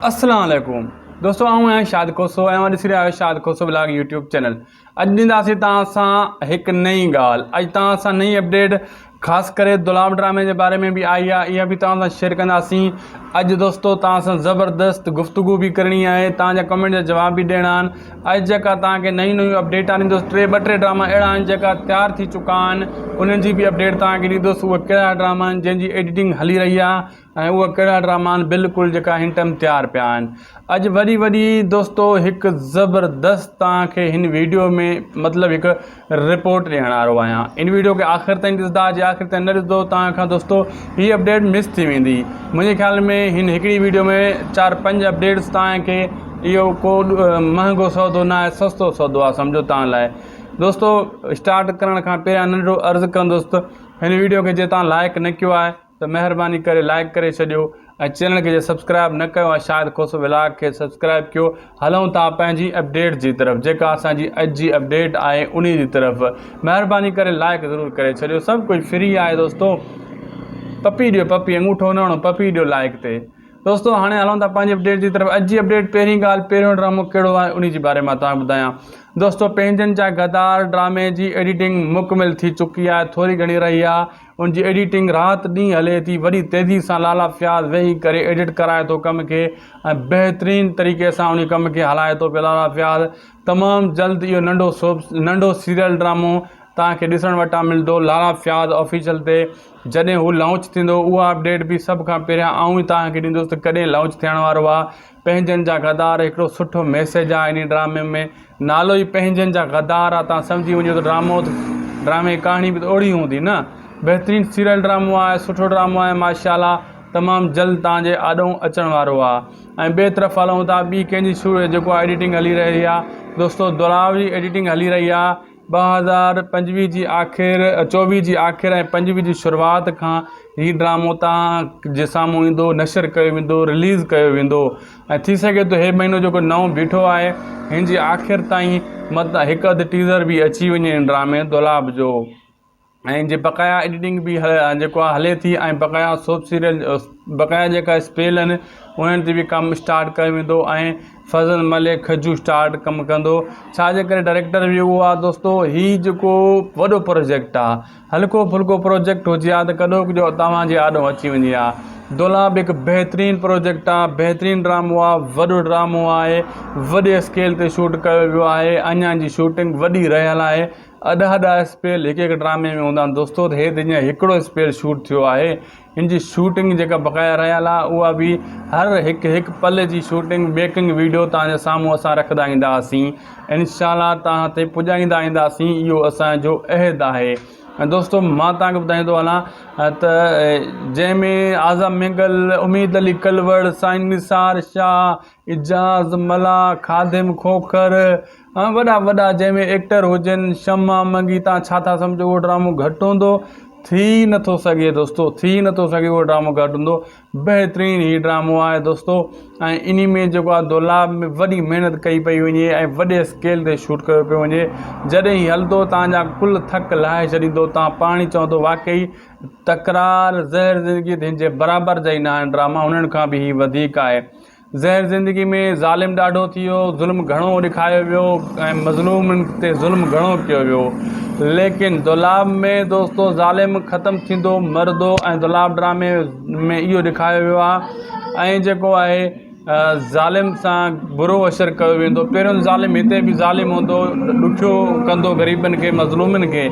अस्सलाम वालेकुम दोस्तों, आऊं आहियां शाद खोसो ऐं ॾिसी रहिया आहियो शाद खोसो ब्लॉग यूट्यूब चैनल। अॼु ॾींदासीं तव्हां सां हिकु नई ॻाल्हि। अॼु तव्हां सां नई अपडेट ख़ासि करे दुलाब ड्रामे जे बारे में बि आई आहे, इहा बि तव्हां सां शेयर कंदासीं। अॼु दोस्तों तव्हां सां ज़बरदस्त गुफ्तगू बि करणी आहे, तव्हांजा कमेंट जा जवाब बि ॾियणा आहिनि। अॼु जेका तव्हांखे नयूं अपडेट आणींदुसि, ॿ टे ड्रामा अहिड़ा आहिनि जेका तयारु थी चुका आहिनि, उन्हनि जी बि अपडेट तव्हांखे ॾींदुसि। उहे कहिड़ा ड्रामा आहिनि जंहिंजी एडिटिंग हली रही आहे ऐं उहे कहिड़ा ड्रामा आहिनि बिल्कुलु जेका हिन टाइम तयारु पिया आहिनि। अॼु वॾी दोस्तों हिकु ज़बरदस्त तव्हांखे हिन वीडियो में मतिलबु हिकु रिपोर्ट ॾियण वारो आहियां। इन वीडियो खे आख़िर ताईं ॾिसंदा, जे आख़िर ताईं न ॾिसंदो तव्हांखां दोस्तों हीअ अपडेट मिस थी वेंदी। मुंहिंजे ख़्याल में हिन हिकिड़ी वीडियो में 4-5 अपडेट्स तव्हांखे इहो को महांगो सौदो न आहे, सस्तो सौदो आहे सम्झो तव्हां लाइ। दोस्तों स्टार्ट करण खां पहिरियां नंढिड़ो अर्ज़ु कंदुसि त हिन वीडियो खे जे तव्हां लाइक न कयो आहे त महिरबानी करे लाइक करे छॾियो ऐं चैनल खे जे सब्सक्राइब न कयो आहे शाद खोसो व्लॉग खे सब्सक्राइब कयो। हलूं था पंहिंजी अपडेट जी तरफ़, जेका असांजी अॼु जी अपडेट आहे उन जी तरफ़। महिरबानी करे लाइक ज़रूरु करे छॾियो, सभु कुझु फ्री आहे दोस्तों। पपी ॾियो, पपी अंगूठो न हणो, पपी ॾियो लाइक ते। दोस्तों हाणे हलूं था पंहिंजी अपडेट जी तरफ़। अॼु जी अपडेट पहिरीं ॻाल्हि, पहिरियों ड्रामो कहिड़ो आहे उन जे बारे में तव्हांखे ॿुधायां। दोस्तों पंहिंजनि जा गद्दार ड्रामे जी एडिटिंग मुकमिल थी चुकी आहे, थोरी घणी रही आहे। उनजी एडिटिंग राति ॾींहुं हले थी, वॾी तेज़ी सां लाला फयाज़ वेही करे एडिट कराए थो कम खे ऐं बहितरीन तरीक़े सां उन कम खे हलाए थो पियो लाला फयाज़। तमामु जल्द इहो नंढो सीरियल ड्रामो तव्हांखे ॾिसण वटां मिलंदो लाला फयाज़ ऑफिशियल ते। जॾहिं हू लॉन्च थींदो उहा अपडेट बि सभ खां पहिरियां आऊं ई तव्हांखे ॾींदुसि त कॾहिं लॉन्च थियण वारो आहे। पंहिंजनि जा गद्दार हिकिड़ो सुठो मैसेज आहे इन ड्रामे में, नालो ई पंहिंजनि जा गद्दार आहे। तव्हां सम्झी वञो त ड्रामे जी कहाणी बि त ओड़ी हूंदी न। बहितरीनु सीरियल ड्रामो आहे, सुठो ड्रामो आहे माशाल्लाह, तमामु जल्द तव्हांजे आॾो अचण वारो आहे। ऐं ॿिए तरफ़ हलूं था ॿी कंहिंजी जेको आहे एडिटिंग हली रही आहे। दोस्तों दुलाब जी एडिटिंग हली रही आहे 2025 जी आख़िर, 24 जी आख़िर ऐं 25 जी शुरूआति खां हीउ ड्रामो तव्हां जे साम्हूं ईंदो, नशर कयो वेंदो, रिलीज़ कयो वेंदो। ऐं थी सघे थो हे महीनो जेको नओं बीठो आहे हिन जी आख़िर ताईं मतिलबु हिकु अधु टीज़र बि अची वञे हिन ड्रामे दुलाब जो। ऐं जे बक़ाया एडिटिंग बि जेको आहे हले थी ऐं बक़ाया सोप सीरियल बक़ाया जेका स्पेल आहिनि उन्हनि ते बि कमु स्टार्ट कयो वेंदो ऐं फज़ल मलिक खजू स्टार्ट कमु कंदो। छाजे करे डायरेक्टर बि उहो आहे दोस्तों। हीउ जेको वॾो प्रोजेक्ट आहे, हल्को फुल्को प्रोजेक्ट हुजे हा त कॾो जो तव्हांजे आॾो अची वञे हा। दुलाब हिकु बहितरीनु प्रोजेक्ट आहे, बहितरीनु ड्रामो आहे, वॾो ड्रामो आहे, वॾे स्केल ते शूट कयो वियो आहे। अञा जी शूटिंग वॾी रहियल आहे, अॾा स्पेल हिकु ड्रामे में हूंदा आहिनि दोस्तों, त हे त हीअं हिकिड़ो स्पेल शूट थियो आहे। हिन जी शूटिंग जेका बक़ाया रहियल आहे उहा बि हर हिकु पल जी शूटिंग मेकिंग वीडियो तव्हांजे साम्हूं असां रखंदा ईंदासीं। इंशाल्लाह तव्हां ते पुॼाईंदा ईंदासीं, इहो असांजो अहद आहे। ऐं दोस्तों मां तव्हांखे ॿुधाईंदो हलां त जंहिंमें आज़म मिंगल, उम्मीद अली कलवड़, साईं निसार शाह, इजाज़ मला, खादिम खोखर, वॾा जंहिंमें एक्टर हुजनि, शमा मंगी, तव्हां छा था सम्झो उहो ड्रामो घटि हूंदो? थी नथो सघे दोस्तों, थी नथो सघे उहो ड्रामो घटि हूंदो। बहितरीनु हीउ ड्रामो आहे दोस्तों। ऐं इन में जेको आहे दुलाब में वॾी महिनत कई पई वञे ऐं वॾे स्केल ते शूट कयो पियो वञे। जॾहिं ही हलंदो तव्हांजा कुल थक लाहे छॾींदो, तव्हां पाण ई चवंदो वाक़ई तकरार ज़हर ज़िंदगी हिन जे बराबरि जा ई न आहिनि ड्रामा, उन्हनि खां बि ही वधीक आहे। ज़हर ज़िंदगी में ज़ालिम ॾाढो थी वियो, ज़ुल्म घणो ॾेखारियो वियो ऐं मज़लूमनि ते ज़ुल्म घणो कयो वियो। लेकिन दुलाब में दोस्तों ज़ालिम ख़तमु थींदो, मरदो ऐं दुलाब ड्रामे में इहो ॾेखारियो वियो आहे। ऐं जेको आहे ज़ालिम सां बुरो असरु कयो वेंदो। पहिरियों ज़ालिम हिते बि ज़ालिम हूंदो, ॾुखियो कंदो ग़रीबनि खे, मज़लूमनि खे,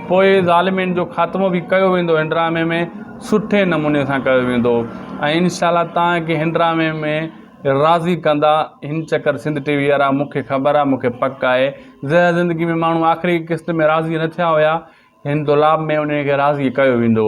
पोइ ज़ालिमनि जो ख़ात्मो बि कयो वेंदो हिन ड्रामे में, सुठे नमूने सां कयो वेंदो। ऐं इंशाल्लाह तव्हांखे हिन ड्रामे में राज़ी कंदा हिन चकर सिंध टीवी वारा, मूंखे ख़बर आहे, मूंखे पक आहे। ज़हर ज़िंदगी में माण्हू आख़िरी क़िस्त में राज़ी न थिया हुया, हिन दुलाब में उनखे राज़ी कयो वेंदो।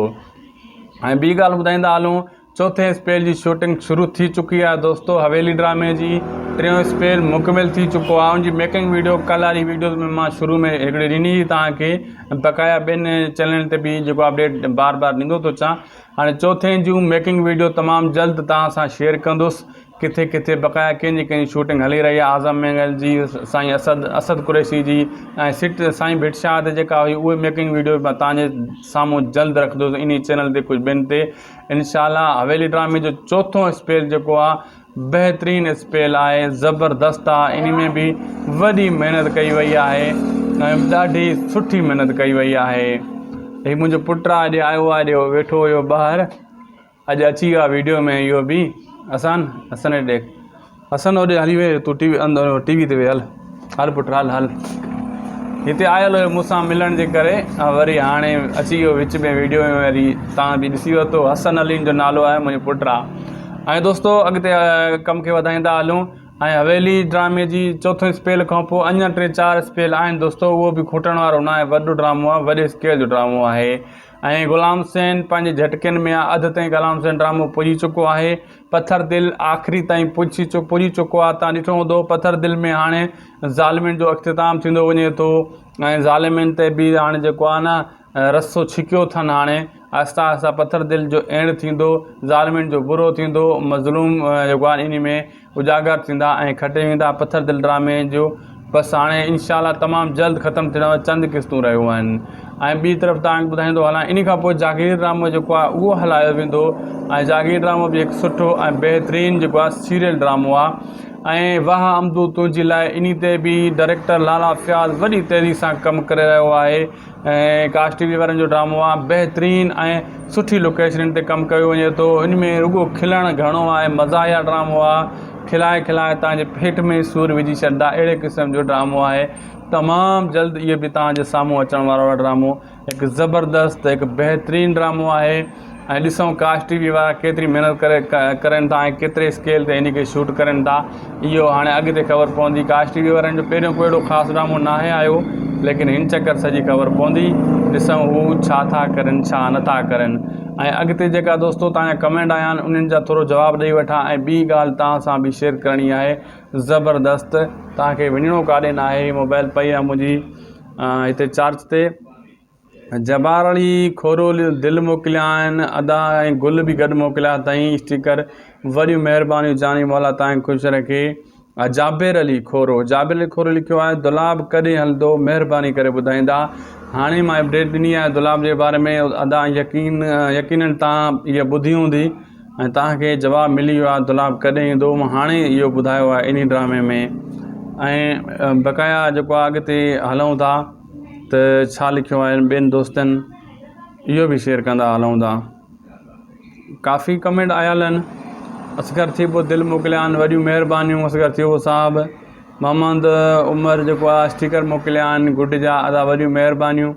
ऐं ॿी ॻाल्हि ॿुधाईंदा हलूं, चौथे स्पेल जी शूटिंग शुरू थी चुकी आहे दोस्तों। हवेली ड्रामे जी 3 स्पेल मुकमिल थी चुको आहे। उनजी मेकिंग वीडियो कल्ह वारी वीडियोज़ में मां शुरू में हिकिड़ी ॾिनी तव्हांखे, बक़ाया ॿिनि चैनल ते बि जेको अपडेट बार ॾींदो थो अचां। हाणे चौथे जूं मेकिंग वीडियो तमामु जल्द तव्हां सां शेयर कंदुसि, किथे किथे बक़ाया कंहिंजी शूटिंग हली रही आहे। आज़म मिंगल जी, साईं असद कुरैशी जी ऐं साईं भिटशाह ते जेका हुई उहे मेकिंग वीडियो मां तव्हांजे साम्हूं जल्द रखंदुसि इन चैनल ते, कुझु ॿिनि ते इंशाल्लाह। हवेली ड्रामे जो चौथों स्पेल जेको आहे बेहतरीन स्पेल आहे, ज़बरदस्त आहे। इन में भी वॾी महिनत कई वई आहे ऐं ॾाढी सुठी महिनत कई वई आहे। ही मुंहिंजो पुटु आहे, अॼु आयो आहे, ॾियो वेठो हुयो ॿाहिरि, अॼु अची वियो आहे वीडियो में। इहो बि हसन ॾे हसन होॾे हली वे, तूं टीवी ते वे, हल पुटु हल हिते आयल हुयो मूंसां मिलण जे करे, वरी हाणे अची वियो विच में वीडियो में। वरी तव्हां बि ॾिसी वरितो, हसन अलीन जो नालो आहे, मुंहिंजो पुटु आहे। ऐं दोस्तो अॻिते कम खे वधाईंदा हलूं। ऐं हवेली ड्रामे जी चोथों स्पेल खां पोइ अञा 3-4 स्पेल आहिनि दोस्तो, उहो बि खुटण वारो न आहे, वॾो ड्रामो आहे, वॾे स्केल जो ड्रामो आहे। ऐं ग़ुलाम हुसैन पंहिंजे झटकनि में आहे, अधु ताईं ग़ुलाम हुसैन ड्रामो पुॼी चुको आहे। पथर दिलि आख़िरी ताईं पुॼी चुको आहे। तव्हां ॾिठो हूंदो पथर दिलि में हाणे ज़ालिमिन जो अख़्तिताम थींदो वञे थो ऐं ज़ालिमिन ते बि हाणे जेको आहे न रसो छिकियो अथनि। हाणे आहिस्ता आहिस्ता पथर दिलि जो एंड थींदो, ज़ालिमिन जो बुरो थींदो, मज़लूम जेको आहे इन में उजागर थींदा ऐं खटे वेंदा पथर दिलि ड्रामे जो। बसि हाणे इनशाला तमामु जल्द ख़तमु थियण चंद क़िस्तूं रहियूं आहिनि। ऐं ॿी तरफ़ तव्हांखे ॿुधाईंदो हलां, इन खां पोइ जागीर ड्रामो जेको आहे उहो हलायो वेंदो। ऐं जागीर ड्रामो बि हिकु सुठो ऐं बहितरीनु जेको आहे सीरियल ड्रामो आहे। ऐं वाह अमदू तुंहिंजी लाइ इन ते बि डायरेक्टर लाला फयाज़ वॾी तेज़ी सां कमु करे रहियो आहे। ऐं काश टीवी वारनि जो ड्रामो आहे, बहितरीनु ऐं सुठी लोकेशनुनि ते कमु कयो वञे थो। इन में रुॻो खिलणु घणो आहे, मज़ाहिया ड्रामो आहे, खिलाए तव्हांजे पेट में सूर विझी छॾींदा, अहिड़े क़िस्म जो ड्रामो आहे। तमामु जल्द इहो बि तव्हांजे साम्हूं अचण वारो आहे ड्रामो, हिकु ज़बरदस्त हिकु बहितरीनु ड्रामो आहे। ऐं ॾिसूं काश टीवी वारा केतिरी महिनत करनि था ऐं केतिरे स्केल ते इन खे शूट करनि था, इहो हाणे अॻिते ख़बर पवंदी। काश टीवी वारनि जो पहिरियों को अहिड़ो ख़ासि ड्रामो न आहे आयो, लेकिन हिन चकर सॼी ख़बर पवंदी, ॾिसूं हू छा था करनि छा नथा करनि। ऐं अॻिते जेका दोस्तो तव्हांजा कमेंट आया आहिनि उन्हनि जा थोरो जवाबु ॾेई वठां। ऐं ॿी ॻाल्हि तव्हां सां बि शेयर करणी आहे, ज़बरदस्त तव्हांखे वञिणो काॾे न आहे, मोबाइल पई आहे मुंहिंजी हिते चार्ज ते। जबार अली खोरोल दिलि मोकिलिया आहिनि, अदा ऐं गुल बि गॾु मोकिलिया अथई स्टिकर, वॾियूं महिरबानियूं जानी मौला तव्हांखे ख़ुशि रखे। जाबिर अली खोरो लिखियो आहे, दुलाब कॾहिं हलंदो, महिरबानी करे ॿुधाईंदा। हाणे मां अपडेट ॾिनी आहे दुलाब जे बारे में, अदा यकीननि तव्हां इहा ॿुधी हूंदी ऐं तव्हांखे जवाबु मिली वियो आहे दुलाब कॾहिं ईंदो। मां हाणे इहो ॿुधायो आहे इन ड्रामे में। ऐं बक़ाया जेको आहे अॻिते हलूं था त छा लिखियो आहे ॿियनि दोस्तनि, इहो बि शेयर कंदा हलूं था। काफ़ी कमेंट आयल आहिनि। असगर थीबो दिलि मोकिलिया आहिनि, वॾियूं महिरबानियूं असगर थीबो साहिबु। मोहम्मद उमर जेको आहे स्टिकर मोकिलिया आहिनि गुड जा, अदा वॾियूं महिरबानियूं।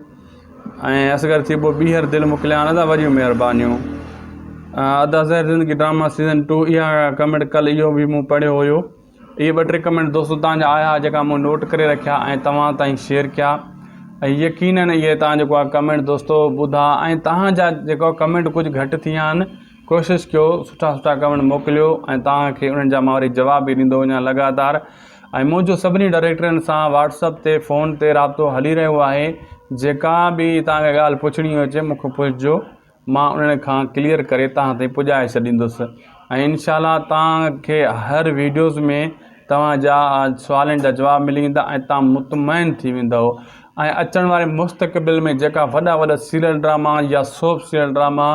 ऐं असगर थीबो ॿीहर दिलि मोकिलिया आहिनि, अदा वॾियूं महिरबानियूं। अदा ज़हर ज़िंदगी ड्रामा सीज़न 2 इहा कमेंट कल्ह इहो बि मूं पढ़ियो हुयो। इहे 2-3 कमेंट दोस्तो तव्हांजा आया जेका मूं नोट करे रखिया ऐं तव्हां ताईं शेयर कया। ऐं यकीननि इहे तव्हां जेको आहे कमेंट दोस्तो ॿुधा ऐं तव्हांजा जेको कमेंट कुझु घटि थी विया आहिनि, कोशिशि कयो सुठा कमेंट मोकिलियो ऐं तव्हांखे उन्हनि जा मां वरी जवाब बि ॾींदो वञा लगातार। ऐं मुंहिंजो सभिनी डायरेक्टरनि सां व्हाट्सअप ते फ़ोन ते राब्तो हली रहियो आहे। जेका बि तव्हांखे ॻाल्हि पुछणी हुजे मूंखे पुछिजो, मां उन्हनि खां क्लियर करे तव्हां ताईं पुॼाए छॾींदुसि। ऐं इनशाला तव्हांखे हर वीडियोज़ में तव्हांजा सुवालनि जा जवाब मिली वेंदा ऐं तव्हां मुतमइन थी वेंदव। ऐं अचण वारे मुस्तक़बिल में जेका वॾा सीरियल ड्रामा या सोप सीरियल ड्रामा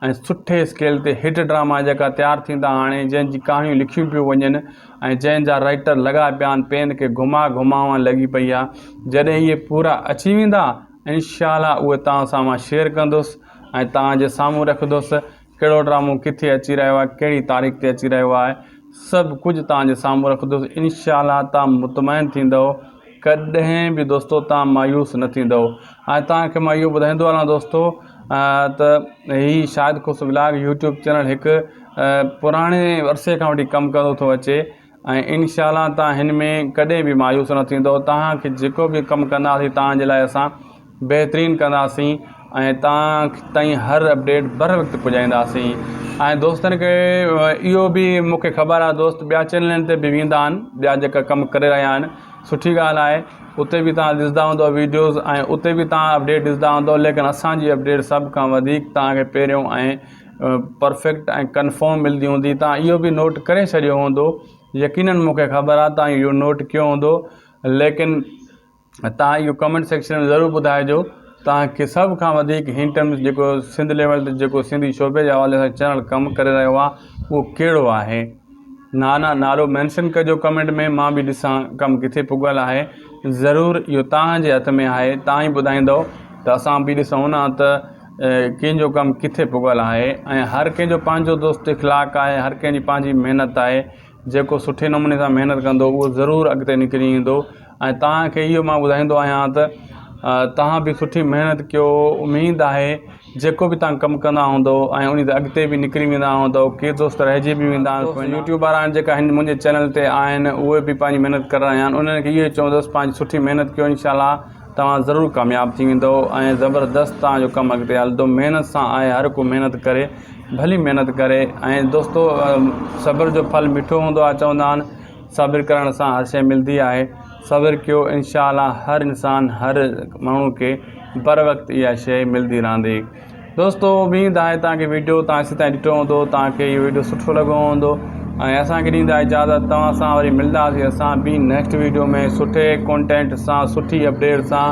ऐं सुठे स्केल ते हिट ड्रामा जेका तयारु थींदा, हाणे जंहिंजी कहाणियूं लिखियूं पियूं वञनि ऐं जंहिंजा राइटर लॻा पिया आहिनि, पेन खे घुमावण लॻी पई आहे, जॾहिं इहे पूरा अची वेंदा इनशाला उहे तव्हां सां मां शेयर कंदुसि ऐं तव्हांजे साम्हूं रखंदुसि। कहिड़ो ड्रामो किथे अची रहियो आहे, कहिड़ी तारीख़ ते अची रहियो आहे, सभु कुझु तव्हांजे साम्हूं रखंदुसि। इनशाला तव्हां मुतमइन थींदव, कॾहिं बि दोस्तो तव्हां मायूस न थींदव। ऐं तव्हांखे मां इहो ॿुधाईंदो हलां दोस्तो त हीउ शाहिद खुश व्लॉग यूट्यूब चैनल हिकु पुराणे अरसे खां वठी कमु कंदो थो अचे ऐं इनशाला तव्हां हिन में कॾहिं बि मायूस न थींदव। तव्हांखे जेको बि कमु कंदासीं तव्हांजे लाइ असां बहितरीनु कंदासीं ऐं तव्हां ताईं हर अपडेट बर वक़्तु पुॼाईंदासीं। ऐं दोस्तनि खे इहो बि मूंखे ख़बर आहे दोस्त ॿिया चैनलनि ते बि वेंदा आहिनि, ॿिया जेका कमु करे रहिया आहिनि, सुठी ॻाल्हि आहे, उते बि तव्हां ॾिसंदा हूंदव वीडियोज़ ऐं उते बि तव्हां अपडेट ॾिसंदा हूंदव। लेकिन असांजी अपडेट सभ खां वधीक तव्हांखे पहिरियों ऐं परफेक्ट ऐं कंफर्म मिलंदी हूंदी। तव्हां इहो बि नोट करे छॾियो हूंदो, यकीननि मूंखे ख़बर आहे तव्हां इहो नोट कयो हूंदो। लेकिन तव्हां इहो कमेंट सेक्शन में ज़रूरु ॿुधाइजो तव्हांखे सभ खां वधीक हिन टर्म्स जेको सिंध लेवल ते जेको सिंधी शोबे जे हवाले सां चैनल कमु करे रहियो आहे उहो कहिड़ो आहे। नाना नालो मेंशन कजो कमेंट में, मां भी ॾिसां कमु किथे पुॻल आहे। ज़रूरु इहो तव्हांजे हथ में आहे, तव्हां ई ॿुधाईंदव त असां बि ॾिसूं न त कंहिंजो कमु किथे पुॻल आहे। ऐं हर कंहिंजो पंहिंजो दोस्त इख़लाक़ आहे, हर कंहिंजी पंहिंजी महिनत आहे। जेको सुठे नमूने सां महिनत कंदो उहो ज़रूरु अॻिते निकिरी ईंदो। ऐं तव्हांखे इहो मां ॿुधाईंदो आहियां त तव्हां बि सुठी महिनत कयो। उमेदु आहे जेको बि तव्हां कमु कंदा हूंदो ऐं उन ते अॻिते बि निकिरी वेंदा हूंदव, के दोस्त रहिजी बि वेंदा आहिनि। यूट्यूब वारा आहिनि जेका हिन मुंहिंजे चैनल ते आहिनि, उहे बि पंहिंजी महिनत करे रहिया आहिनि। उन्हनि खे इहो चवंदुसि पंहिंजी सुठी महिनत कयो, इनशाला तव्हां ज़रूरु कामयाबु थी वेंदव ऐं ज़बरदस्त तव्हांजो कमु अॻिते हलंदो। महिनत सां आहे, हर को महिनत करे, भली महिनत करे। ऐं दोस्तो सब्र जो फल मिठो हूंदो आहे, चवंदा आहिनि। सब्र करण सां हर शइ मिलंदी आहे। सब्र कयो, इनशाला हर इंसान, हर माण्हू खे बर वक़्तु इहा शइ मिलंदी रहंदी। दोस्तो उमेदु आहे तव्हांखे वीडियो तव्हां असीं ताईं ॾिठो हूंदो, तव्हांखे इहो वीडियो सुठो लॻो हूंदो। ऐं असांखे ॾींदा इजाज़त, तव्हां सां वरी मिलंदासीं असां ॿी नेक्स्ट वीडियो में सुठे कॉन्टेंट सां, सुठी अपडेट सां,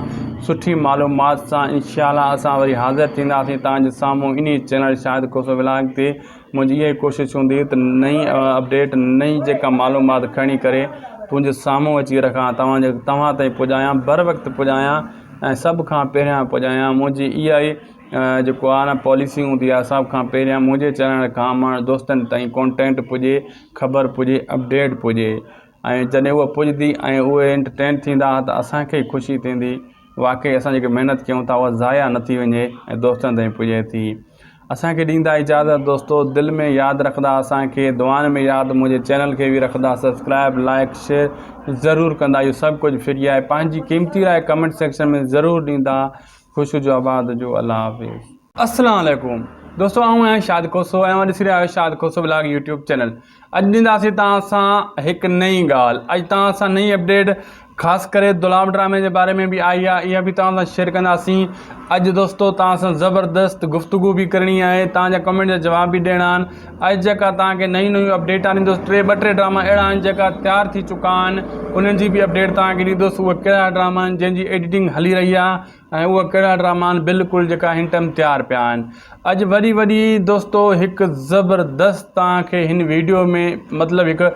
सुठी मालूमात सां। इनशाला असां वरी हाज़िर थींदासीं तव्हांजे साम्हूं इन चैनल शाहिद खोसो व्लॉग ते। मुंहिंजी इहा ई कोशिशि हूंदी त नई अपडेट, नई जेका मालूमात खणी करे तुंहिंजे साम्हूं अची रखां, तव्हां ताईं पुॼायां, बर वक़्तु पुॼायां ऐं सभ खां पहिरियां पुॼायां। मुंहिंजी इहा ई जेको आहे न पॉलिसी हूंदी आहे, सभ खां पहिरियां मुंहिंजे चैनल खां मां दोस्तनि ताईं कॉन्टेंट पुॼे, ख़बर पुॼे, अपडेट पुॼे। ऐं जॾहिं उहा पुॼंदी ऐं उहे एंटरटेन थींदा त असांखे ख़ुशी थींदी। वाक़ई असां जेके महिनत कयूं था उहा ज़ाया न थी वञे ऐं दोस्तनि ताईं पुॼे थी। असांखे ॾींदा इजाज़त दोस्तो, दिलि में यादि रखंदा असांखे, दुआनि में यादि, मुंहिंजे चैनल खे बि रखंदा सब्सक्राइब, लाइक, शेयर ज़रूरु कंदा। इहो सभु कुझु फ्री आहे। पंहिंजी क़ीमती राय कमेंट सेक्शन में ज़रूरु ॾींदा। ख़ुशि जो आबाद जो। अल्लाह हाफ़िज़। अस्सलाम वालेकुम दोस्तो, आऊं आहियां शाहिद खोसो ऐं मां ॾिसी रहिया आहियो शाहिद खोसो व्लॉग यूट्यूब चैनल। अॼु ॾींदासीं तव्हां सां हिकु नई ॻाल्हि। अॼु तव्हां सां नई अपडेट ख़ासि करे दुलाम ड्रामे जे बारे में बि आई आहे, इहा बि तव्हां सां शेयर कंदासीं। अॼु दोस्तो तव्हां सां ज़बरदस्त गुफ़्तगू बि करणी आहे, तव्हांजा कमेंट जा जवाब बि ॾियणा आहिनि। अॼु जेका तव्हांखे नयूं नयूं अपडेट ॾींदुसि, ॿ टे ड्रामा अहिड़ा आहिनि जेका तयारु थी चुका आहिनि, उन्हनि जी बि अपडेट तव्हांखे ॾींदुसि। उहे कहिड़ा ड्रामा आहिनि जंहिंजी एडिटिंग हली रही आहे ऐं उहे कहिड़ा ड्रामा आहिनि बिल्कुलु जेका हिंटम तयारु पिया आहिनि। अॼु वरी दोस्तो हिकु ज़बरदस्त तव्हांखे हिन वीडियो में मतिलबु हिकु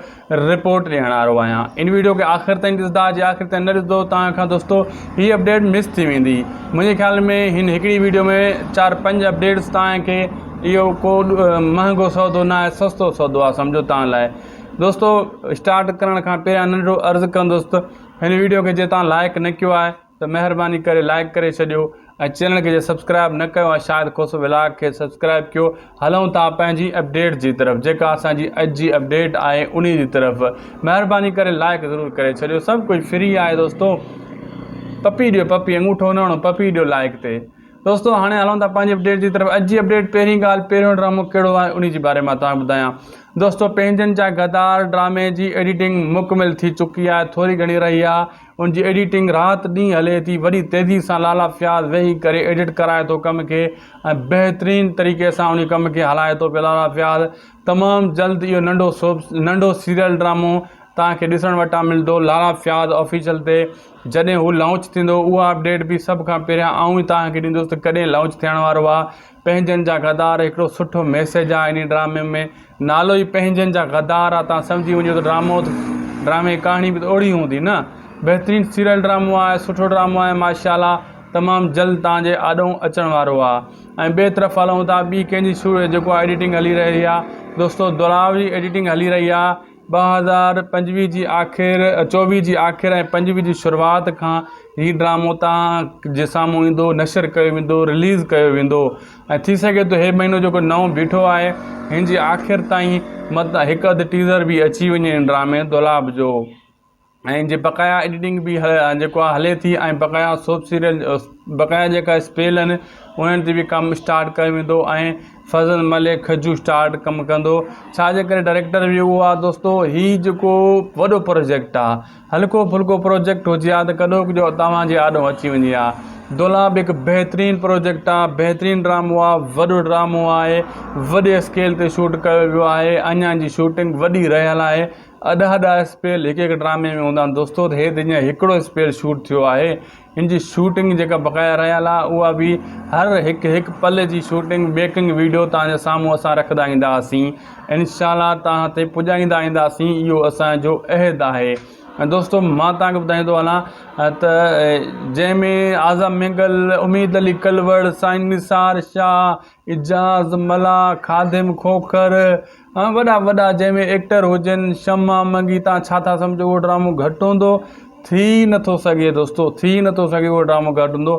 रिपोर्ट ॾियण वारो आहियां। इन वीडियो खे आख़िर ताईं ॾिसंदा, जे आख़िर ताईं न ॾिसंदो तव्हांखां दोस्तो हीअ अपडेट मिस थी वेंदी। मुंहिंजे ख़्याल में हिन हिकिड़ी वीडियो में 4-5 अपडेट्स तव्हांखे, इहो को महांगो सौदो न आहे, सस्तो सौदो आहे, सम्झो तव्हां लाइ। दोस्तो स्टार्ट करण खां पहिरियां नंढो अर्ज़ु कंदुसि त हिन वीडियो खे जे तव्हां लाइक न कयो आहे त महिरबानी करे लाइक करे छॾियो ऐं चैनल खे जे सब्सक्राइब न कयो आहे शाहिद खोसो व्लॉग खे सब्सक्राइब कयो। हलूं था पंहिंजी अपडेट जी तरफ़, जेका असांजी अॼु जी अपडेट आहे उन जी तरफ़। महिरबानी करे लाइक ज़रूरु करे छॾियो, सभु कुझु फ्री आहे दोस्तो। पपी ॾियो, पपी अंगूठो न हणो, पपी ॾियो लाइक ते। दोस्तो हाणे हलूं था पंहिंजी अपडेट जी तरफ़। अॼु जी अपडेट पहिरीं ॻाल्हि, पहिरियों ड्रामो कहिड़ो आहे उन जे बारे में तव्हांखे ॿुधायां। दोस्तो पंहिंजनि जा गद्दार ड्रामे जी एडिटिंग मुकमिल थी चुकी आहे, थोरी घणी रही आहे। उनजी एडिटिंग राति ॾींहुं हले थी, वॾी तेज़ी सां लाला फ़याज़ वेही करे एडिट कराए थो कम खे ऐं बहितरीन तरीक़े सां उन कम खे हलाए थो पियो लाला फ़याज़। तमामु जल्द इहो नंढो सीरियल ड्रामो तव्हांखे ॾिसण वटां मिलंदो लाला फ़याज़ ऑफिशियल ते। जॾहिं हू लॉन्च थींदो उहा अपडेट बि सभ खां पहिरियां आऊं ई तव्हांखे ॾींदुसि त कॾहिं लॉन्च थियण वारो आहे। पंहिंजनि जा गद्दार हिकिड़ो सुठो मैसेज आहे इन ड्रामे में, नालो ई पंहिंजनि जा गद्दार आहे। तव्हां सम्झी वञो त ड्रामे जी कहाणी बि त ओड़ी हूंदी न। बहितरीनु सीरियल ड्रामो आहे, सुठो ड्रामो आहे माशाल्लाह। तमामु जल्द तव्हांजे आॾो अचण वारो आहे। ऐं ॿिए तरफ़ हलूं था, ॿी कंहिंजी जेको आहे एडिटिंग हली रही आहे दोस्तो, दुलाव जी एडिटिंग हली रही आहे। 2025 जी आख़िर, 24 जी आख़िर ऐं 25 जी शुरूआति खां हीउ ड्रामो तव्हां जे साम्हूं ईंदो, नशर कयो वेंदो, रिलीज़ कयो वेंदो। ऐं थी सघे थो हे महीनो जेको नओं बीठो आहे हिन जी आख़िर ताईं मतिलबु हिकु अधु टीज़र बि अची वञे हिन ड्रामे दुलाब जो। ऐं जे बक़ाया एडिटिंग बि जेको आहे हले थी ऐं बक़ाया सोप सीरियल बक़ाया जेका स्पेल आहिनि उन्हनि ते बि कमु स्टार्ट कयो वेंदो ऐं फज़ल मलिक खजू स्टार्ट कमु कंदो। छाजे करे डायरेक्टर बि उहो आहे दोस्तो। हीउ जेको वॾो प्रोजेक्ट आहे, हल्को फुल्को प्रोजेक्ट हुजे हा त कॾो जो तव्हांजे आॾो अची वञे हा। दुलाब हिकु बहितरीनु प्रोजेक्ट आहे, बहितरीनु ड्रामो आहे, वॾो ड्रामो आहे, वॾे स्केल ते शूट कयो वियो आहे। अञा जी शूटिंग वॾी रहियल आहे अॾा स्पेल हिकु ड्रामे में हूंदा आहिनि दोस्तो। त हे हीअं हिकिड़ो स्पेल शूट थियो आहे। हिन जी शूटिंग जेका बक़ाया रहियल आहे उहा बि हर हिकु पल जी शूटिंग मेकिंग वीडियो तव्हांजे साम्हूं असां रखंदा ईंदासीं। इंशाअल्लाह तव्हां ते पुॼाईंदा ईंदासीं, इहो असांजो अहद आहे। दोस्तो मां तव्हांखे ॿुधाईंदो हलां त जंहिंमें आज़म मिंगल, उम्मीद अली कलवड़, साईं निसार शाह, इजाज़ मला, खादिम खोखर, वॾा वॾा जंहिंमें एक्टर हुजनि, शमा मंगी, तव्हां छा था सम्झो उहो ड्रामो घटि हूंदो? थी नथो सघे दोस्तो, थी नथो सघे उहो ड्रामो घटि हूंदो।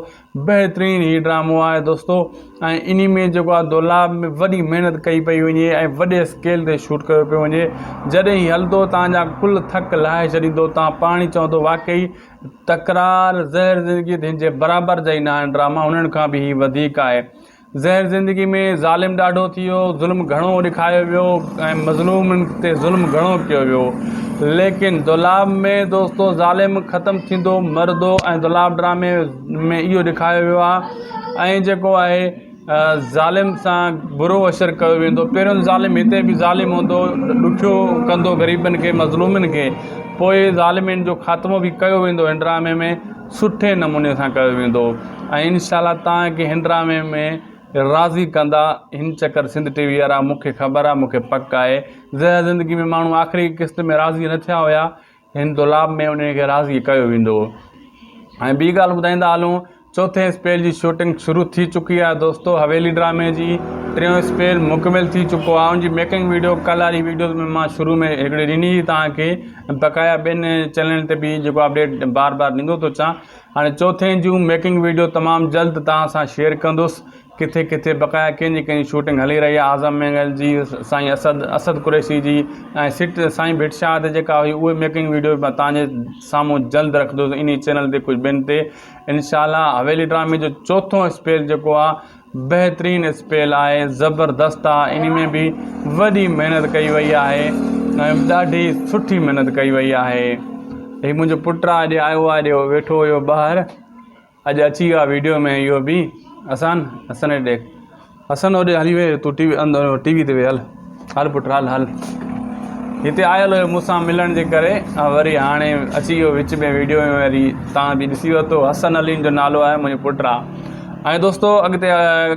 बहितरीनु हीउ ड्रामो आहे दोस्तो। ऐं इन में जेको आहे दोलाब में वॾी महिनत कई पई वञे ऐं वॾे स्केल ते शूट कयो पियो वञे। जॾहिं ही हलंदो तव्हांजा कुल थक लाहे छॾींदो, तव्हां पाण ई चवंदो वाक़ई तकरार ज़हर ज़िंदगी हिन जे बराबरि जा ई न आहिनि ड्रामा, उन्हनि खां बि ही वधीक आहे। ज़हर ज़िंदगी में ज़ालिम ॾाढो थी वियो, ज़ुल्म घणो ॾेखारियो वियो ऐं मज़लूमनि ते ज़ुल्म घणो कयो वियो। लेकिन दोलाब में दोस्तो ज़ालिम ख़तमु थींदो मरदो ऐं दोलाब ड्रामे में इहो ॾेखारियो वियो आहे। ऐं जेको आहे ज़ालिम सां बुरो असरु कयो वेंदो। पहिरियों ज़ालिम हिते बि ज़ालिम हूंदो, ॾुखियो कंदो ग़रीबनि खे, मज़लूमनि खे, पोइ ज़ालिमनि जो ख़ात्मो बि कयो वेंदो हिन ड्रामे में, सुठे नमूने सां कयो वेंदो। ऐं इंशाअल्लाह तव्हांखे हिन ड्रामे में राज़ी कंदा हिन चकर सिंध टीवी वारा, मूंखे ख़बर आहे, मूंखे पक आहे। ज़हर ज़िंदगी में माण्हू आख़िरी क़िस्त में राज़ी न थिया हुया, हिन दोलाब में उनखे राज़ी कयो वेंदो। ऐं ॿी ॻाल्हि ॿुधाईंदा हलूं, चौथे स्पेल जी शूटिंग शुरू थी चुकी आहे दोस्तो। हवेली ड्रामे जी टियों स्पेल मुकमिल थी चुको आहे। उनजी मेकिंग वीडियो कल्ह वारी वीडियोज़ में मां शुरू में हिकिड़ी ॾिनी तव्हांखे, बक़ाया ॿिनि चैनल ते बि जेको अपडेट बार बार ॾींदो थो अचां। हाणे चौथे जूं मेकिंग वीडियो तमामु जल्द तव्हां सां शेयर कंदुसि, किथे किथे बक़ाया कंहिंजी शूटिंग हली रही आहे। आज़म मिंगल जी, साईं असद कुरैशी जी ऐं साईं भिटशाह ते जेका हुई उहे मेकिंग वीडियो मां तव्हांजे साम्हूं जल्द रखंदुसि इन चैनल ते, कुझु ॿिनि ते इंशाअल्लाह। हवेली ड्रामे जो चौथों स्पेल जेको आहे बहितरीनु स्पेल आहे, ज़बरदस्त आहे। इन में बि वॾी महिनत कई वई आहे ऐं ॾाढी सुठी महिनत कई वई आहे। हीउ मुंहिंजो पुटु आहे, अॼु आयो आहे, अॼु वेठो हुयो ॿाहिरि, अॼु अची वियो आहे वीडियो में। इहो बि हसन ॾे, हसन होॾे हली वे, तूं टीवी ते वे, हल पुटु हल। हिते आयल हुयो मूंसां मिलण जे करे, वरी हाणे अची वियो विच में वीडियो में, वरी तव्हां बि ॾिसी वरितो। हसन अलीन जो नालो आहे, मुंहिंजो पुटु आहे। ऐं दोस्तो अॻिते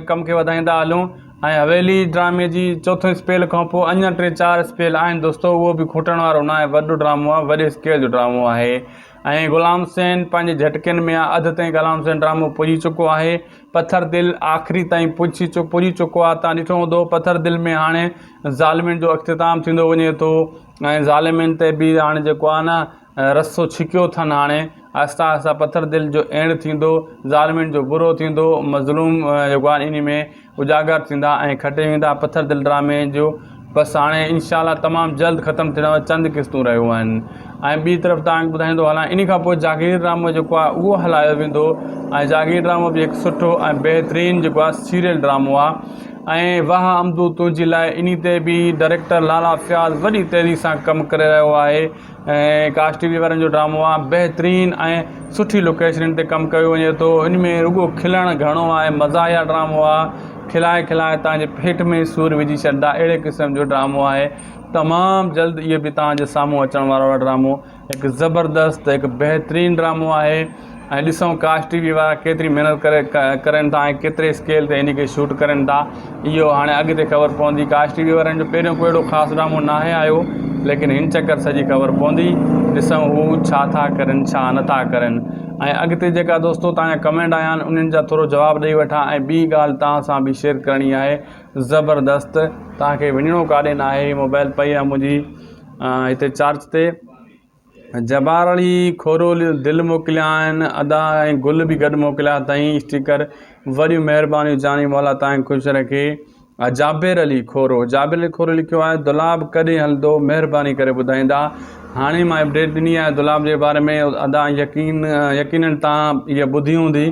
कम खे वधाईंदा हलूं। ऐं हवेली ड्रामे जी चौथे स्पेल खां पोइ अञा 3-4 स्पेल आहिनि दोस्तो, उहो बि खुटण वारो न आहे, वॾो ड्रामो आहे, वॾे स्केल जो ड्रामो आहे। ऐं ग़ुलाम हुसैन पंहिंजे झटकनि में आहे, अधु ताईं ग़ुलाम हुसैन ड्रामो पुॼी चुको आहे। पथर दिलि आख़िरी ताईं पुॼी चुको आहे। तव्हां ॾिठो हूंदो पथर दिलि में हाणे ज़ालिमनि जो अख़्तिताम थींदो वञे थो ऐं ज़ालिमनि ते बि हाणे जेको आहे न रसो छिकियो अथनि। हाणे आहिस्ता आहिस्ता पथर दिलि जो एंड थींदो, ज़ालिमनि जो बुरो थींदो, मज़लूम जेको आहे इन में उजागर थींदा ऐं खटे वेंदा पथर दिलि ड्रामे जो। बसि हाणे इंशाअल्लाह तमामु जल्द ख़तमु थियण चंद क़िस्तूं रहियूं आहिनि। ऐं ॿी तरफ़ तव्हांखे ॿुधाईंदो हलां, इन खां पोइ जागीर ड्रामो जेको आहे उहो हलायो वेंदो। ऐं जागीर ड्रामो बि हिकु सुठो ऐं बहितरीनु जेको आहे सीरियल ड्रामो आहे। ऐं वाह अमदू तुंहिंजी लाइ इन ते बि डायरेक्टर लाला फयाज़ वॾी तेज़ी सां कमु करे रहियो आहे। ऐं काश टीवी वारनि जो ड्रामो आहे, बहितरीनु ऐं सुठी लोकेशन ते कमु कयो वञे थो। इन में रुॻो खिलणु घणो आहे, मज़ाहिया ड्रामो आहे, खिलाए खिलाए तव्हांजे पेट में सूर विझी छॾींदा, अहिड़े क़िस्म जो ड्रामो आहे। तमामु जल्द इहो बि तव्हांजे साम्हूं अचण वारो आहे ड्रामो, हिकु ज़बरदस्त हिकु बहितरीनु ड्रामो आहे। ऐं ॾिसूं काश टीवी वारा केतिरी महिनत करनि था ऐं केतिरे स्केल ते इन खे शूट करनि था, इहो हाणे अॻिते ख़बर पवंदी। काश टीवी वारनि जो पहिरियों को अहिड़ो ख़ासि ड्रामो न आहे आयो, लेकिन हिन चकर सॼी ख़बर पवंदी, ॾिसूं हू छा था करनि छा नथा करनि। ऐं अॻिते जेका दोस्तो तव्हांजा कमेंट आया आहिनि उन्हनि जा थोरो जवाबु ॾेई वठां। ऐं ॿी ॻाल्हि तव्हां सां बि शेयर करणी आहे ज़बरदस्त, तव्हांखे वञिणो काॾे न आहे, मोबाइल पई आहे मुंहिंजी हिते चार्ज ते। जबार अली खोरोल दिलि मोकिलिया आहिनि, अदा ऐं गुल बि गॾु मोकिलिया अथई स्टिकर, वॾियूं महिरबानियूं जानी मौला तव्हांखे ख़ुशि रखे। जाबिर अली खोरो लिखियो आहे, दुलाब कॾहिं हलंदो, महिरबानी करे ॿुधाईंदा। हाणे मां अपडेट ॾिनी आहे दुलाब जे बारे में, अदा यकीननि तव्हां इहा ॿुधी हूंदी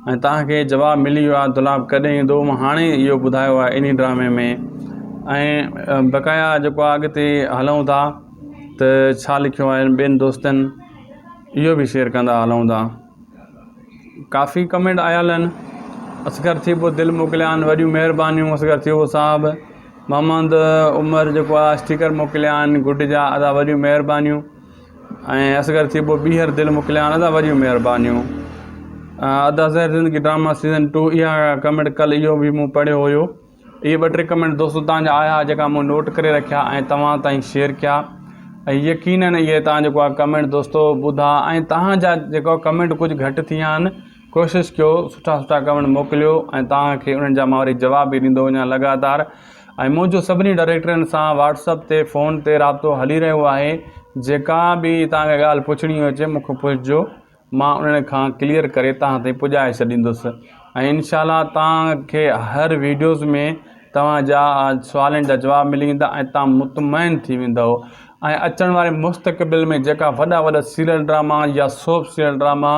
ऐं तव्हांखे जवाबु मिली वियो आहे दुलाब कॾहिं ईंदो। मां हाणे इहो ॿुधायो आहे इन ड्रामे में। ऐं बक़ाया जेको आहे अॻिते हलूं था त छा लिखियो आहे ॿियनि दोस्तनि, इहो बि शेयर कंदा हलूं था। काफ़ी कमेंट आयल आहिनि। असगर थी पोइ दिलि मोकिलिया आहिनि, वॾियूं महिरबानियूं असगर थियो साहिबु, मोहम्मद उमर जेको आहे स्टिकर मोकिलिया आहिनि गुड जा, अदा वॾियूं महिरबानियूं। ऐं असगर थिबो ॿीहर दिलि मोकिलिया आहिनि, अदा वॾियूं महिरबानियूं। अदा ज़हर ज़िंदगी ड्रामा सीज़न 2 इहा कमेंट कल्ह इहो बि मूं पढ़ियो हुयो। इहे 2-3 कमेंट दोस्तो तव्हांजा आया जेका मूं नोट करे रखिया ऐं तव्हां ताईं शेयर कया। ऐं यकीनन इहे तव्हां जेको आहे कमेंट दोस्तो ॿुधा ऐं तव्हांजा जेको कमेंट कुझु घटि थी विया आहिनि, कोशिशि कयो सुठा सुठा कमेंट मोकिलियो ऐं तव्हांखे उन्हनि जा मां वरी जवाब बि ॾींदो वञा लगातार। ऐं मुंहिंजो सभिनी डायरेक्टरनि सां व्हाट्सअप ते फ़ोन ते राब्तो हली रहियो आहे। जेका बि तव्हांखे ॻाल्हि पुछणी हुजे मूंखे पुछिजो, मां उन्हनि खां क्लियर करे तव्हां ताईं पुॼाए छॾींदुसि। ऐं इनशाला तव्हांखे हर वीडियोज़ में तव्हांजा सुवालनि जा जवाब मिली वेंदा ऐं तव्हां मुतमइन थी वेंदव। ऐं अचण वारे मुस्तक़बिल में जेका वॾा वॾा सीरियल ड्रामा या सोप सीरियल ड्रामा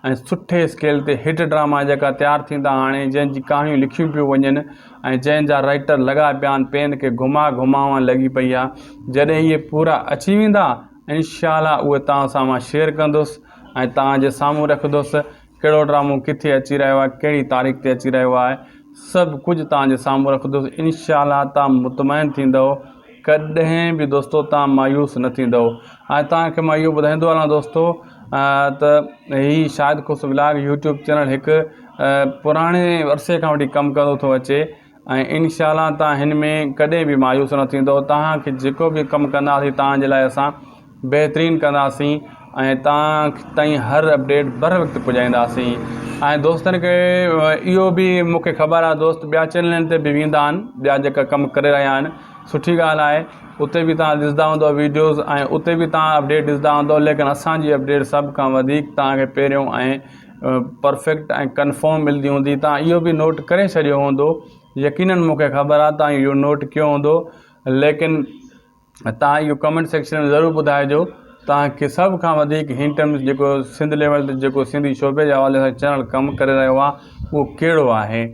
ऐं सुठे स्केल ते हिट ड्रामा जेका तयारु थींदा हाणे, जंहिंजी कहाणियूं लिखियूं पियूं वञनि ऐं जंहिंजा राइटर लॻा पिया आहिनि, पेन खे घुमावण लॻी पई आहे, जॾहिं इहे पूरा अची वेंदा इनशाला उहे तव्हां सां मां शेयर कंदुसि ऐं तव्हांजे साम्हूं रखंदुसि। कहिड़ो ड्रामो किथे अची रहियो आहे, कहिड़ी तारीख़ ते अची रहियो आहे, सभु कुझु तव्हांजे साम्हूं रखंदुसि। इनशाला तव्हां मुतमइन थींदव, कॾहिं बि दोस्तो तव्हां मायूस न थींदव। ऐं तव्हांखे मां इहो ॿुधाईंदो हलां दोस्तो त हीउ शाहिद खुशो व्लॉग यूट्यूब चैनल हिकु पुराणे अरसे खां वठी कमु कंदो थो अचे ऐं इनशाला तव्हां हिन में कॾहिं बि मायूस न थींदव। तव्हांखे जेको बि कमु कंदासीं तव्हांजे लाइ असां बहितरीनु कंदासीं ऐं तव्हां ताईं हर अपडेट बर वक़्तु पुॼाईंदासीं। ऐं दोस्तनि खे इहो बि मूंखे ख़बर आहे दोस्त ॿिया चैनलनि ते बि वेंदा आहिनि, ॿिया जेका कमु करे रहिया आहिनि, सुठी ॻाल्हि आहे। उते बि तव्हां ॾिसंदा हूंदव वीडियोज़ ऐं उते बि तव्हां अपडेट ॾिसंदा हूंदव, लेकिन असांजी अपडेट सभ खां वधीक तव्हांखे पहिरियों ऐं परफेक्ट ऐं कंफर्म मिलंदी हूंदी। तव्हां इहो बि नोट करे छॾियो हूंदो, यकीनन मूंखे ख़बर आहे तव्हां इहो नोट कयो हूंदो, लेकिन तव्हां इहो कमेंट सेक्शन में ज़रूरु ॿुधाइजो तव्हांखे सभ खां वधीक हिन टर्म्स जेको सिंध लेवल ते जेको सिंधी शोबे जे हवाले सां चैनल कमु करे रहियो आहे उहो कहिड़ो आहे।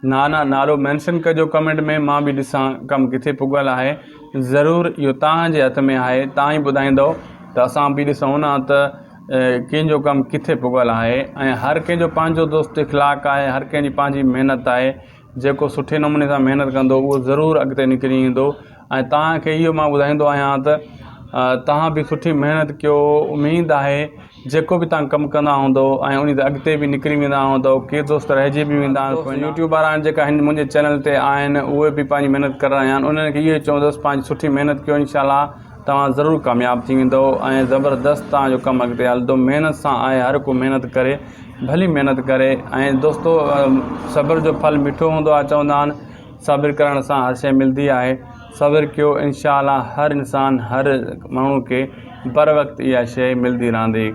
नालो मैंशन कजो कमेंट में, मां बि ॾिसां कमु किथे पुॻल आहे। ज़रूरु इहो तव्हांजे हथ में आहे, तव्हां ई ॿुधाईंदव त असां बि ॾिसूं न त कंहिंजो कमु किथे पुॻल आहे। ऐं हर कंहिंजो पंहिंजो दोस्त इख़लाक़ आहे, हर कंहिंजी पंहिंजी महिनत आहे। जेको सुठे नमूने सां महिनत कंदो उहो ज़रूरु अॻिते निकिरी ईंदो। ऐं तव्हांखे इहो मां ॿुधाईंदो आहियां त तव्हां बि सुठी महिनत कयो। उमेदु आहे जेको बि तव्हां कमु कंदा हूंदव ऐं उन ते अॻिते बि निकिरी वेंदा हूंदव, के दोस्त रहिजी बि वेंदा आहिनि। यूट्यूब वारा आहिनि जेका हिन मुंहिंजे चैनल ते आहिनि, उहे बि पंहिंजी महिनत करे रहिया आहिनि। उन्हनि खे इहो चवंदुसि पंहिंजी सुठी महिनत कयो, इनशाला तव्हां ज़रूरु कामयाबु थी वेंदव ऐं ज़बरदस्त तव्हांजो कमु अॻिते हलंदो। महिनत सां आहे, हर को महिनत करे, भली महिनत करे। ऐं दोस्तो सब्र जो फल मिठो हूंदो आहे, चवंदा आहिनि सब्र करण सां हर शइ मिलंदी आहे। सब्र कयो, इनशाला हर इंसान हर माण्हू खे बर वक़्तु इहा शइ मिलंदी रहंदी।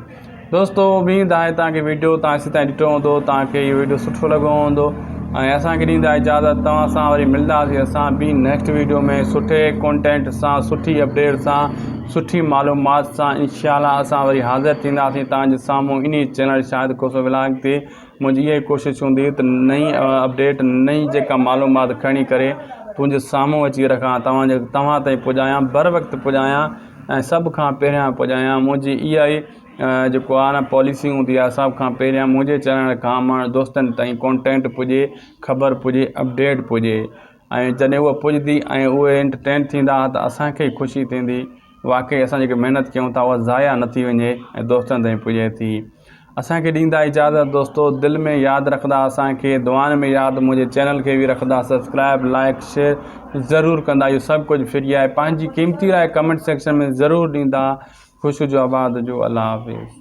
दोस्तो उमेदु आहे तव्हांखे वीडियो तव्हां असीं ताईं ॾिठो हूंदो, तव्हांखे इहो वीडियो सुठो लॻो हूंदो ऐं असांखे ॾींदा इजाज़त। तव्हां सां वरी मिलंदासीं असां ॿी नेक्स्ट वीडियो में सुठे कॉन्टेंट सां, सुठी अपडेट सां, सुठी मालूमात सां। इनशाला असां वरी हाज़िर थींदासीं तव्हांजे साम्हूं इन चैनल शाहिद खुशो व्लॉग ते। मुंहिंजी इहा ई कोशिशि हूंदी त नई अपडेट, नई जेका मालूमात खणी करे तुंहिंजे साम्हूं अची रखां, तव्हां ताईं पुॼायां, बर वक़्तु पुॼायां ऐं सभ खां पहिरियां पुॼायां। मुंहिंजी इहा ई जेको आहे न पॉलिसी हूंदी आहे, सभ खां पहिरियां मुंहिंजे चैनल खां मां दोस्तनि ताईं कॉन्टेंट पुॼे, ख़बर पुॼे, अपडेट पुॼे। ऐं जॾहिं उहा पुॼंदी ऐं उहे एंटरटेन थींदा त असांखे ख़ुशी थींदी। वाक़ई असां जेके महिनत कयूं था उहा ज़ाया न थी वञे ऐं दोस्तनि ताईं पुॼे थी। असांखे ॾींदा इजाज़त दोस्तो, दिलि में यादि रखंदा असांखे, दुआनि में यादि, मुंहिंजे चैनल खे बि रखंदा सब्सक्राइब, लाइक, शेयर ज़रूरु कंदा। इहो सभु कुझु फ्री आहे। पंहिंजी क़ीमती राय कमेंट सेक्शन में ज़रूरु ॾींदा। ख़ुशि जो आबाद जो। अल्लाह हाफ़िज़।